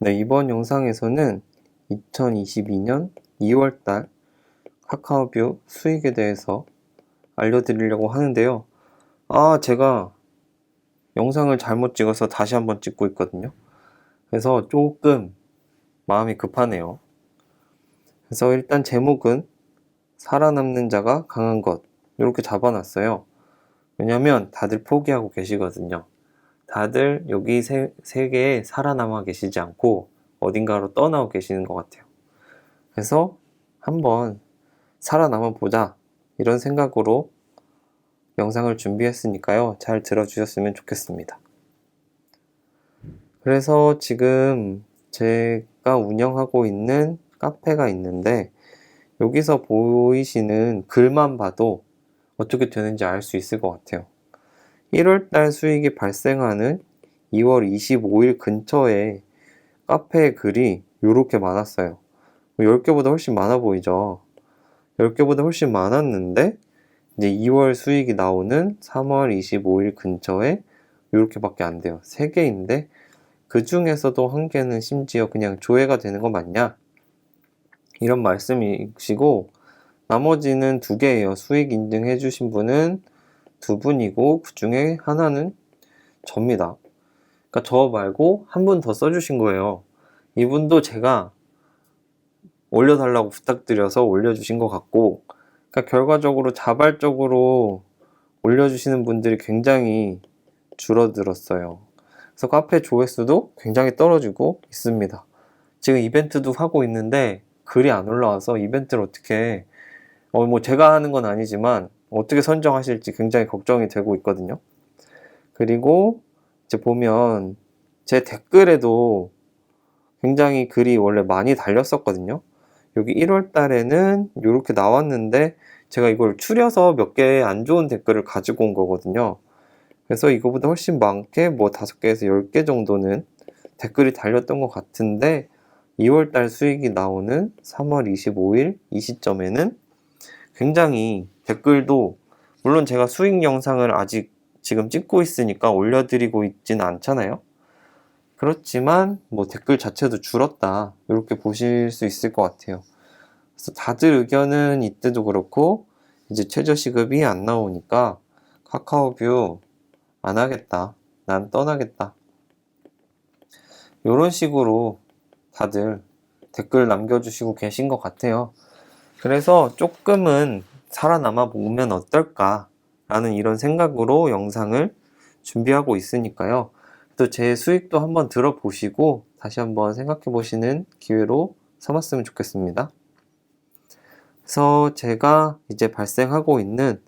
네, 이번 영상에서는 2022년 2월달 카카오뷰 수익에 대해서 알려드리려고 하는데요. 제가 영상을 잘못 찍어서 다시 한번 찍고 있거든요. 그래서 조금 마음이 급하네요. 그래서 일단 제목은 살아남는 자가 강한 것, 이렇게 잡아놨어요. 왜냐면 다들 포기하고 계시거든요. 다들 여기 세계에 살아남아 계시지 않고 어딘가로 떠나고 계시는 것 같아요. 그래서 한번 살아남아 보자, 이런 생각으로 영상을 준비했으니까요. 잘 들어주셨으면 좋겠습니다. 그래서 지금 제가 운영하고 있는 카페가 있는데, 여기서 보이시는 글만 봐도 어떻게 되는지 알 수 있을 것 같아요. 1월달 수익이 발생하는 2월 25일 근처에 카페 글이 이렇게 많았어요. 10개보다 훨씬 많아 보이죠? 10개보다 훨씬 많았는데 이제 2월 수익이 나오는 3월 25일 근처에 이렇게밖에 안 돼요. 3개인데 그 중에서도 1개는 심지어 그냥 조회가 되는 거 맞냐? 이런 말씀이시고, 나머지는 2개예요. 수익 인증해 주신 분은 2분이고 그 중에 하나는 접니다. 그러니까 저 말고 한 분 더 써주신 거예요. 이분도 제가 올려달라고 부탁드려서 올려주신 것 같고, 그러니까 결과적으로 자발적으로 올려주시는 분들이 굉장히 줄어들었어요. 그래서 카페 조회수도 굉장히 떨어지고 있습니다. 지금 이벤트도 하고 있는데 글이 안 올라와서 이벤트를 어떻게, 제가 하는 건 아니지만 어떻게 선정하실지 굉장히 걱정이 되고 있거든요. 그리고 이제 보면 제 댓글에도 굉장히 글이 원래 많이 달렸었거든요. 여기 1월 달에는 이렇게 나왔는데 제가 이걸 추려서 몇 개의 안 좋은 댓글을 가지고 온 거거든요. 그래서 이거보다 훨씬 많게 5개에서 10개 정도는 댓글이 달렸던 것 같은데, 2월 달 수익이 나오는 3월 25일 이 시점에는 굉장히 댓글도, 물론 제가 수익 영상을 아직 지금 찍고 있으니까 올려드리고 있진 않잖아요. 그렇지만 댓글 자체도 줄었다, 이렇게 보실 수 있을 것 같아요. 그래서 다들 의견은 이때도 그렇고 이제 최저시급이 안 나오니까 카카오뷰 안 하겠다, 난 떠나겠다, 이런 식으로 다들 댓글 남겨주시고 계신 것 같아요. 그래서 조금은 살아남아 보면 어떨까 라는 이런 생각으로 영상을 준비하고 있으니까요. 또 제 수익도 한번 들어보시고 다시 한번 생각해 보시는 기회로 삼았으면 좋겠습니다. 그래서 제가 이제 발생하고 있는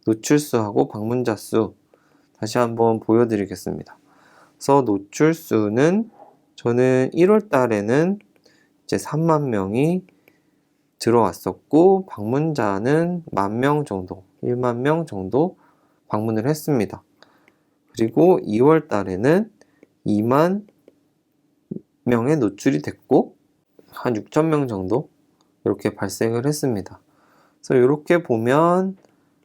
노출수하고 방문자 수 다시 한번 보여드리겠습니다. 그래서 노출수는 저는 1월 달에는 이제 3만 명이 들어왔었고, 방문자는 10,000명 정도, 1만 명 정도 방문을 했습니다. 그리고 2월 달에는 2만 명의 노출이 됐고, 한 6,000명 정도 이렇게 발생을 했습니다. 그래서 이렇게 보면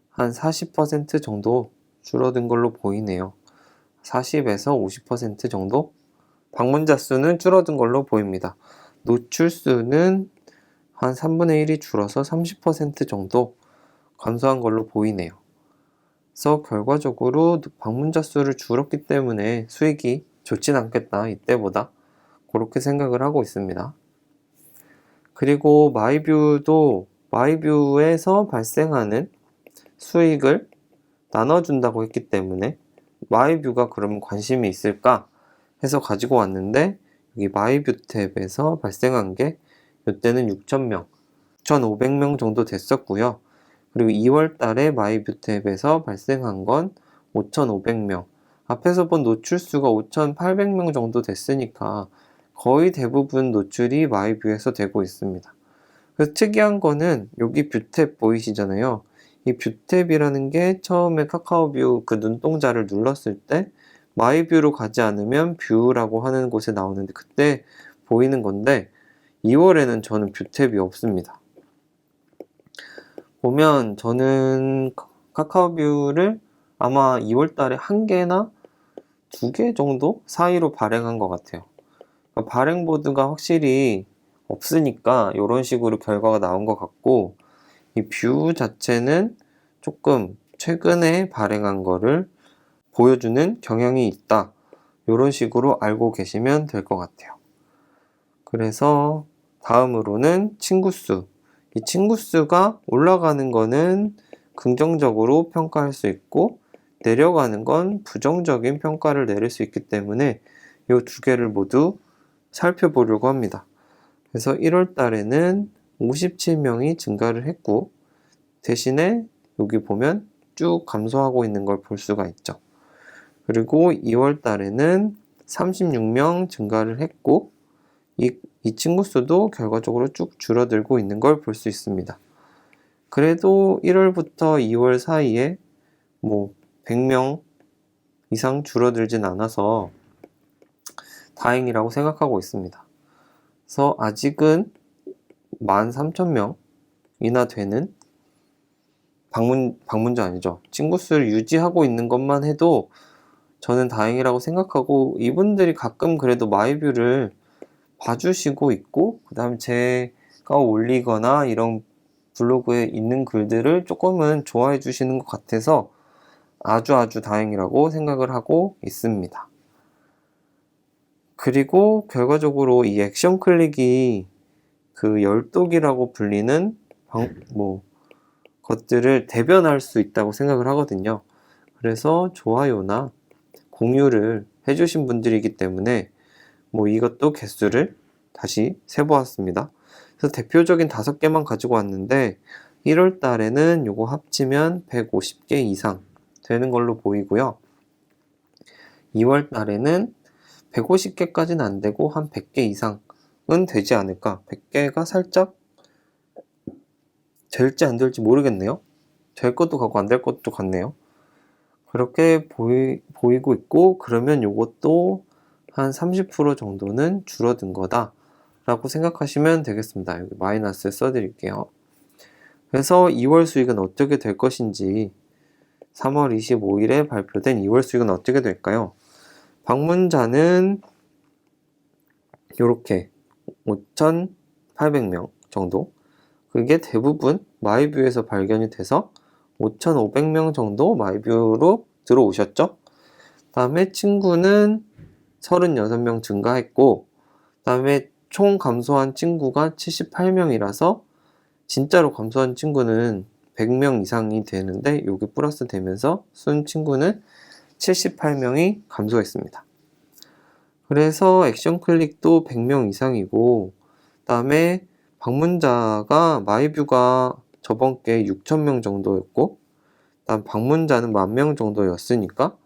한 40% 정도 줄어든 걸로 보이네요. 40에서 50% 정도? 방문자 수는 줄어든 걸로 보입니다. 노출 수는 한 3분의 1이 줄어서 30% 정도 감소한 걸로 보이네요. 그래서 결과적으로 방문자 수를 줄였기 때문에 수익이 좋진 않겠다, 이때보다. 그렇게 생각을 하고 있습니다. 그리고 마이뷰도 마이뷰에서 발생하는 수익을 나눠준다고 했기 때문에 마이뷰가 그러면 관심이 있을까 해서 가지고 왔는데, 여기 마이뷰 탭에서 발생한 게 이때는 6,000명, 6,500명 정도 됐었고요. 그리고 2월 달에 마이뷰 탭에서 발생한 건 5,500명. 앞에서 본 노출수가 5,800명 정도 됐으니까 거의 대부분 노출이 마이뷰에서 되고 있습니다. 그래서 특이한 거는 여기 뷰탭 보이시잖아요. 이 뷰탭이라는 게 처음에 카카오뷰 그 눈동자를 눌렀을 때 마이뷰로 가지 않으면 뷰라고 하는 곳에 나오는데, 그때 보이는 건데 2월에는 저는 뷰탭이 없습니다. 보면 저는 카카오뷰를 아마 2월 달에 1개나 2개 정도 사이로 발행한 것 같아요. 발행보드가 확실히 없으니까 이런 식으로 결과가 나온 것 같고, 이 뷰 자체는 조금 최근에 발행한 거를 보여주는 경향이 있다. 이런 식으로 알고 계시면 될 것 같아요. 그래서 다음으로는 친구수. 이 친구수가 올라가는 거는 긍정적으로 평가할 수 있고, 내려가는 건 부정적인 평가를 내릴 수 있기 때문에 이 두 개를 모두 살펴보려고 합니다. 그래서 1월 달에는 57명이 증가를 했고, 대신에 여기 보면 쭉 감소하고 있는 걸 볼 수가 있죠. 그리고 2월 달에는 36명 증가를 했고, 이 친구 수도 결과적으로 쭉 줄어들고 있는 걸 볼 수 있습니다. 그래도 1월부터 2월 사이에 100명 이상 줄어들진 않아서 다행이라고 생각하고 있습니다. 그래서 아직은 13,000명이나 되는 방문자 아니죠. 친구 수를 유지하고 있는 것만 해도 저는 다행이라고 생각하고, 이분들이 가끔 그래도 마이뷰를 봐주시고 있고, 그 다음에 제가 올리거나 이런 블로그에 있는 글들을 조금은 좋아해 주시는 것 같아서 아주 다행이라고 생각을 하고 있습니다. 그리고 결과적으로 이 액션 클릭이 그 열독이라고 불리는 것들을 대변할 수 있다고 생각을 하거든요. 그래서 좋아요나 공유를 해주신 분들이기 때문에 이것도 개수를 다시 세보았습니다. 그래서 대표적인 5개만 가지고 왔는데 1월 달에는 요거 합치면 150개 이상 되는 걸로 보이고요. 2월 달에는 150개까지는 안 되고 한 100개 이상은 되지 않을까. 100개가 살짝 될지 안 될지 모르겠네요. 될 것도 같고 안 될 것도 같네요. 그렇게 보이고 있고, 그러면 요것도 한 30% 정도는 줄어든 거다 라고 생각하시면 되겠습니다. 여기 마이너스 써드릴게요. 그래서 2월 수익은 어떻게 될 것인지, 3월 25일에 발표된 2월 수익은 어떻게 될까요? 방문자는 이렇게 5,800명 정도, 그게 대부분 마이뷰에서 발견이 돼서 5,500명 정도 마이뷰로 들어오셨죠. 다음에 친구는 36명 증가했고, 다음에 총 감소한 친구가 78명이라서 진짜로 감소한 친구는 100명 이상이 되는데, 여기 플러스 되면서 순 친구는 78명이 감소했습니다. 그래서 액션 클릭도 100명 이상이고, 다음에 방문자가 마이뷰가 저번 게 6,000명 정도였고, 다음 방문자는 10,000명 정도였으니까,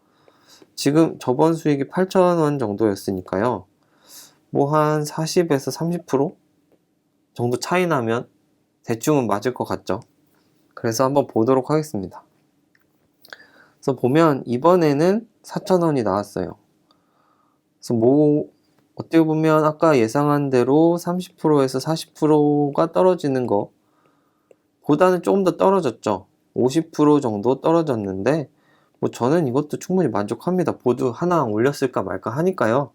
지금 저번 수익이 8,000원 정도였으니까요. 한 40에서 30% 정도 차이 나면 대충은 맞을 것 같죠. 그래서 한번 보도록 하겠습니다. 그래서 보면 이번에는 4,000원이 나왔어요. 그래서 어떻게 보면 아까 예상한 대로 30%에서 40%가 떨어지는 거 보다는 조금 더 떨어졌죠. 50% 정도 떨어졌는데 저는 이것도 충분히 만족합니다. 보드 하나 올렸을까 말까 하니까요.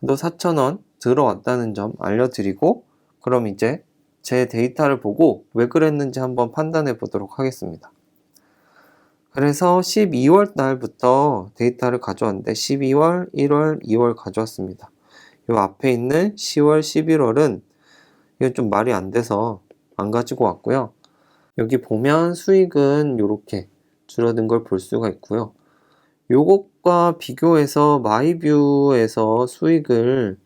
또 4,000원 들어왔다는 점 알려드리고, 그럼 이제 제 데이터를 보고 왜 그랬는지 한번 판단해 보도록 하겠습니다. 그래서 12월 달부터 데이터를 가져왔는데 12월, 1월, 2월 가져왔습니다. 이 앞에 있는 10월, 11월은 이건 좀 말이 안 돼서 안 가지고 왔고요. 여기 보면 수익은 이렇게 줄어든 걸 볼 수가 있고요. 요것과 비교해서 마이뷰에서 수익을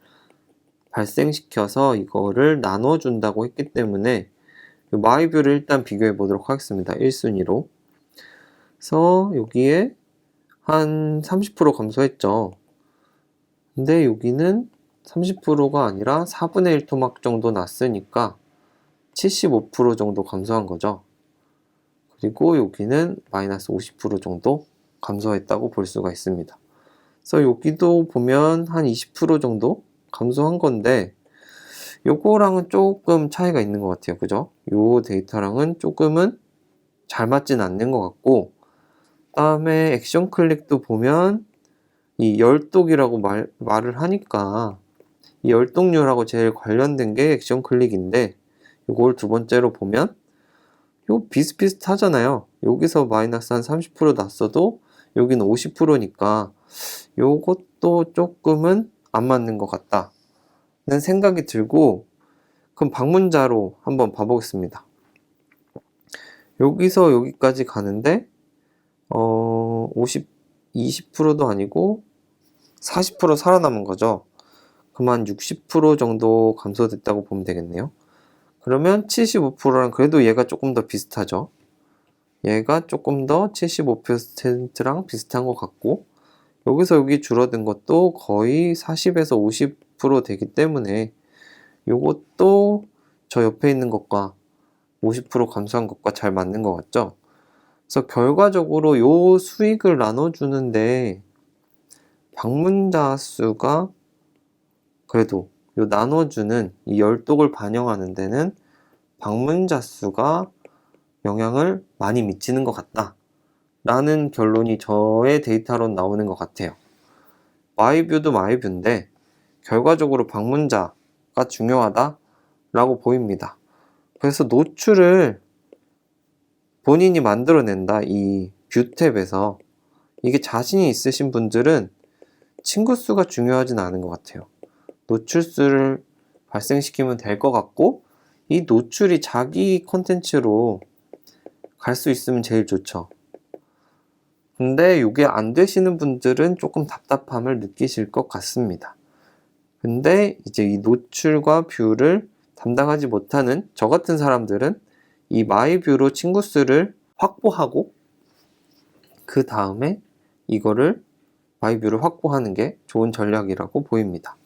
발생시켜서 이거를 나눠준다고 했기 때문에 마이뷰를 일단 비교해 보도록 하겠습니다. 1순위로. 그래서 여기에 한 30% 감소했죠. 근데 여기는 30%가 아니라 4분의 1 토막 정도 났으니까 75% 정도 감소한 거죠. 그리고 여기는 마이너스 50% 정도 감소했다고 볼 수가 있습니다. 그래서 여기도 보면 한 20% 정도 감소한 건데, 요거랑은 조금 차이가 있는 것 같아요. 그죠? 요 데이터랑은 조금은 잘 맞진 않는 것 같고, 다음에 액션 클릭도 보면 이 열독이라고 말을 하니까 이 열동률하고 제일 관련된 게 액션 클릭인데, 이걸 두 번째로 보면 요 비슷비슷하잖아요. 여기서 마이너스 한 30% 났어도 여기는 50%니까 요것도 조금은 안 맞는 것 같다는 생각이 들고, 그럼 방문자로 한번 봐보겠습니다. 여기서 여기까지 가는데 20%도 아니고 40% 살아남은 거죠. 그만 60% 정도 감소됐다고 보면 되겠네요. 그러면 75%랑 그래도 얘가 조금 더 비슷하죠. 얘가 조금 더 75%랑 비슷한 것 같고, 여기서 여기 줄어든 것도 거의 40에서 50% 되기 때문에 요것도 저 옆에 있는 것과 50% 감소한 것과 잘 맞는 것 같죠. 그래서 결과적으로 요 수익을 나눠주는데 방문자 수가 그래도 요 나눠주는 이 열독을 반영하는 데는 방문자 수가 영향을 많이 미치는 것 같다 라는 결론이 저의 데이터로 나오는 것 같아요. 마이뷰도 마이뷰인데 결과적으로 방문자가 중요하다 라고 보입니다. 그래서 노출을 본인이 만들어낸다, 이 뷰 탭에서. 이게 자신이 있으신 분들은 친구 수가 중요하진 않은 것 같아요. 노출수를 발생시키면 될 것 같고, 이 노출이 자기 콘텐츠로 갈 수 있으면 제일 좋죠. 근데 이게 안 되시는 분들은 조금 답답함을 느끼실 것 같습니다. 근데 이제 이 노출과 뷰를 담당하지 못하는 저 같은 사람들은 이 마이뷰로 친구 수를 확보하고 그 다음에 이거를 마이뷰를 확보하는 게 좋은 전략이라고 보입니다.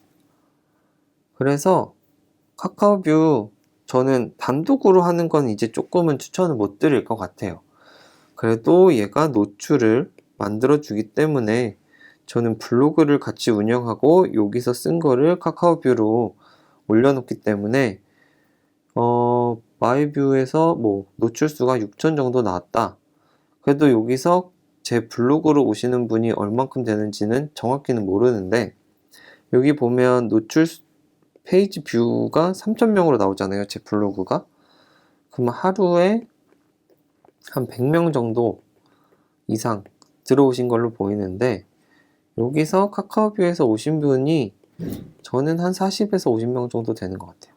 그래서 카카오뷰 저는 단독으로 하는 건 이제 조금은 추천을 못 드릴 것 같아요. 그래도 얘가 노출을 만들어주기 때문에 저는 블로그를 같이 운영하고 여기서 쓴 거를 카카오뷰로 올려놓기 때문에 마이뷰에서 뭐 노출수가 6천 정도 나왔다. 그래도 여기서 제 블로그로 오시는 분이 얼만큼 되는지는 정확히는 모르는데, 여기 보면 노출 페이지 뷰가 3,000명으로 나오잖아요, 제 블로그가. 그럼 하루에 한 100명 정도 이상 들어오신 걸로 보이는데, 여기서 카카오뷰에서 오신 분이 저는 한 40에서 50명 정도 되는 것 같아요.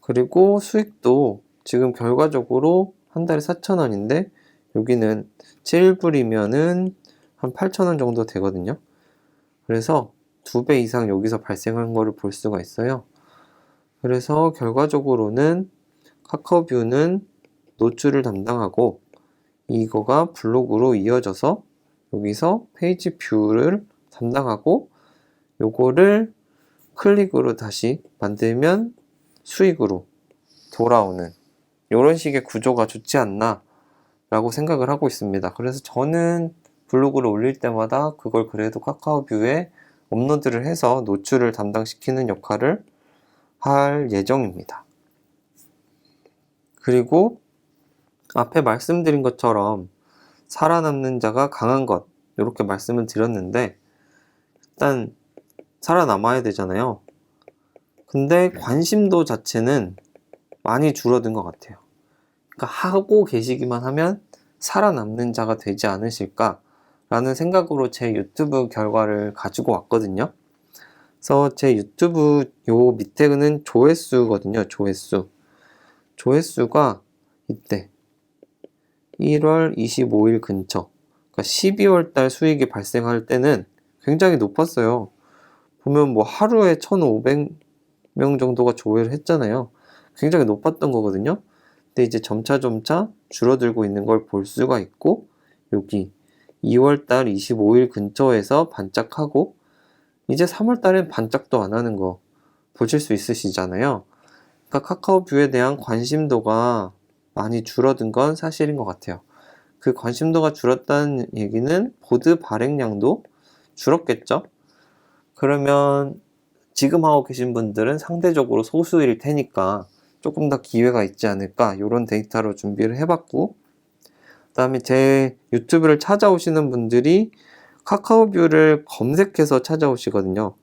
그리고 수익도 지금 결과적으로 한 달에 4,000원인데 여기는 7불이면은 한 8,000원 정도 되거든요. 그래서 2배 이상 여기서 발생한 거를 볼 수가 있어요. 그래서 결과적으로는 카카오뷰는 노출을 담당하고 이거가 블로그로 이어져서 여기서 페이지 뷰를 담당하고 요거를 클릭으로 다시 만들면 수익으로 돌아오는 이런 식의 구조가 좋지 않나 라고 생각을 하고 있습니다. 그래서 저는 블로그를 올릴 때마다 그걸 그래도 카카오뷰에 업로드를 해서 노출을 담당시키는 역할을 할 예정입니다. 그리고 앞에 말씀드린 것처럼 살아남는 자가 강한 것, 이렇게 말씀을 드렸는데 일단 살아남아야 되잖아요. 근데 관심도 자체는 많이 줄어든 것 같아요. 그러니까 하고 계시기만 하면 살아남는 자가 되지 않으실까 라는 생각으로 제 유튜브 결과를 가지고 왔거든요. 그래서 제 유튜브 요 밑에는 조회수거든요. 조회수가 이때 1월 25일 근처, 그러니까 12월 달 수익이 발생할 때는 굉장히 높았어요. 보면 뭐 하루에 1,500명 정도가 조회를 했잖아요. 굉장히 높았던 거거든요. 근데 이제 점차 줄어들고 있는 걸 볼 수가 있고, 여기 2월 달 25일 근처에서 반짝하고 이제 3월 달엔 반짝도 안 하는 거 보실 수 있으시잖아요. 그러니까 카카오뷰에 대한 관심도가 많이 줄어든 건 사실인 것 같아요. 그 관심도가 줄었다는 얘기는 보드 발행량도 줄었겠죠? 그러면 지금 하고 계신 분들은 상대적으로 소수일 테니까 조금 더 기회가 있지 않을까, 이런 데이터로 준비를 해봤고, 그 다음에 제 유튜브를 찾아오시는 분들이 카카오뷰를 검색해서 찾아오시거든요.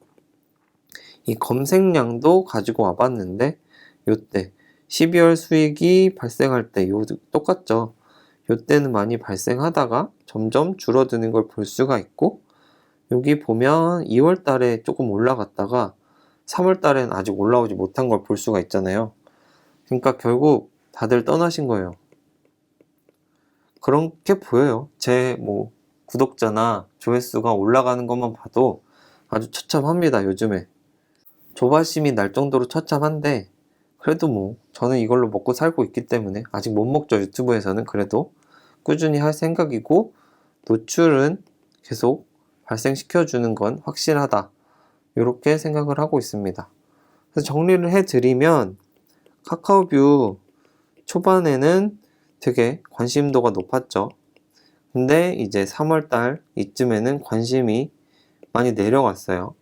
이 검색량도 가지고 와봤는데 요때 12월 수익이 발생할 때 똑같죠. 요때는 많이 발생하다가 점점 줄어드는 걸 볼 수가 있고, 여기 보면 2월 달에 조금 올라갔다가 3월 달엔 아직 올라오지 못한 걸 볼 수가 있잖아요. 그러니까 결국 다들 떠나신 거예요. 그렇게 보여요. 제 구독자나 조회수가 올라가는 것만 봐도 아주 처참합니다, 요즘에. 조바심이 날 정도로 처참한데, 그래도 저는 이걸로 먹고 살고 있기 때문에 아직 못 먹죠. 유튜브에서는 그래도 꾸준히 할 생각이고, 노출은 계속 발생시켜주는 건 확실하다, 이렇게 생각을 하고 있습니다. 그래서 정리를 해드리면, 카카오뷰 초반에는 되게 관심도가 높았죠. 근데 이제 3월달 이쯤에는 관심이 많이 내려갔어요.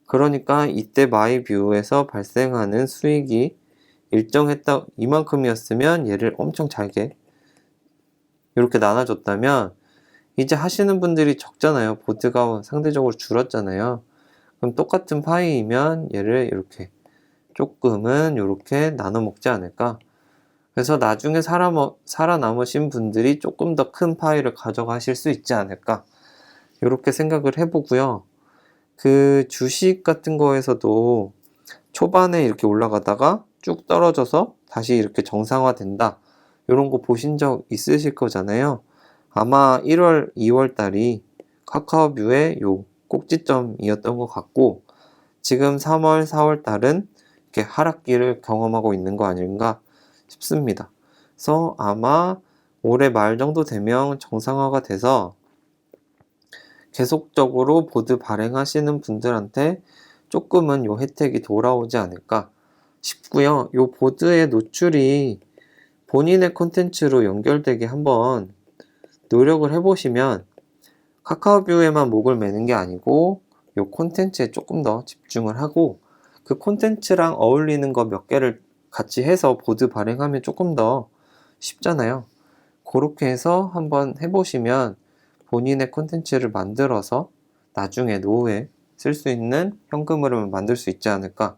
그러니까 이때 마이뷰에서 발생하는 수익이 일정했다, 이만큼이었으면 얘를 엄청 잘게 이렇게 나눠줬다면, 이제 하시는 분들이 적잖아요. 보드가 상대적으로 줄었잖아요. 그럼 똑같은 파이이면 얘를 이렇게 조금은 이렇게 나눠 먹지 않을까. 그래서 나중에 살아남으신 분들이 조금 더 큰 파이를 가져가실 수 있지 않을까, 이렇게 생각을 해보고요. 그 주식 같은 거에서도 초반에 이렇게 올라가다가 쭉 떨어져서 다시 이렇게 정상화된다, 이런 거 보신 적 있으실 거잖아요. 아마 1월, 2월 달이 카카오뷰의 요 꼭지점이었던 것 같고, 지금 3월, 4월 달은 이렇게 하락기를 경험하고 있는 거 아닌가 싶습니다. 그래서 아마 올해 말 정도 되면 정상화가 돼서 계속적으로 보드 발행하시는 분들한테 조금은 요 혜택이 돌아오지 않을까 싶고요. 요 보드의 노출이 본인의 콘텐츠로 연결되게 한번 노력을 해보시면, 카카오뷰에만 목을 매는 게 아니고 요 콘텐츠에 조금 더 집중을 하고, 그 콘텐츠랑 어울리는 거 몇 개를 같이 해서 보드 발행하면 조금 더 쉽잖아요. 그렇게 해서 한번 해보시면 본인의 콘텐츠를 만들어서 나중에 노후에 쓸 수 있는 현금 흐름을 만들 수 있지 않을까,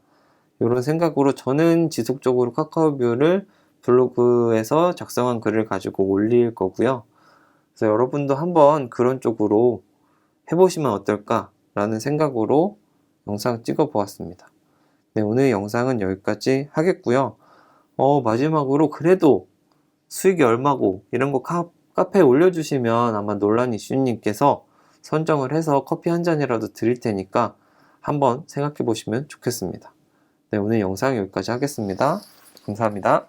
이런 생각으로 저는 지속적으로 카카오뷰를 블로그에서 작성한 글을 가지고 올릴 거고요. 그래서 여러분도 한번 그런 쪽으로 해보시면 어떨까 라는 생각으로 영상 찍어 보았습니다. 네, 오늘 영상은 여기까지 하겠고요. 마지막으로 그래도 수익이 얼마고 이런 거 카페에 올려주시면 아마 논란 이슈님께서 선정을 해서 커피 한 잔이라도 드릴 테니까 한번 생각해 보시면 좋겠습니다. 네, 오늘 영상 여기까지 하겠습니다. 감사합니다.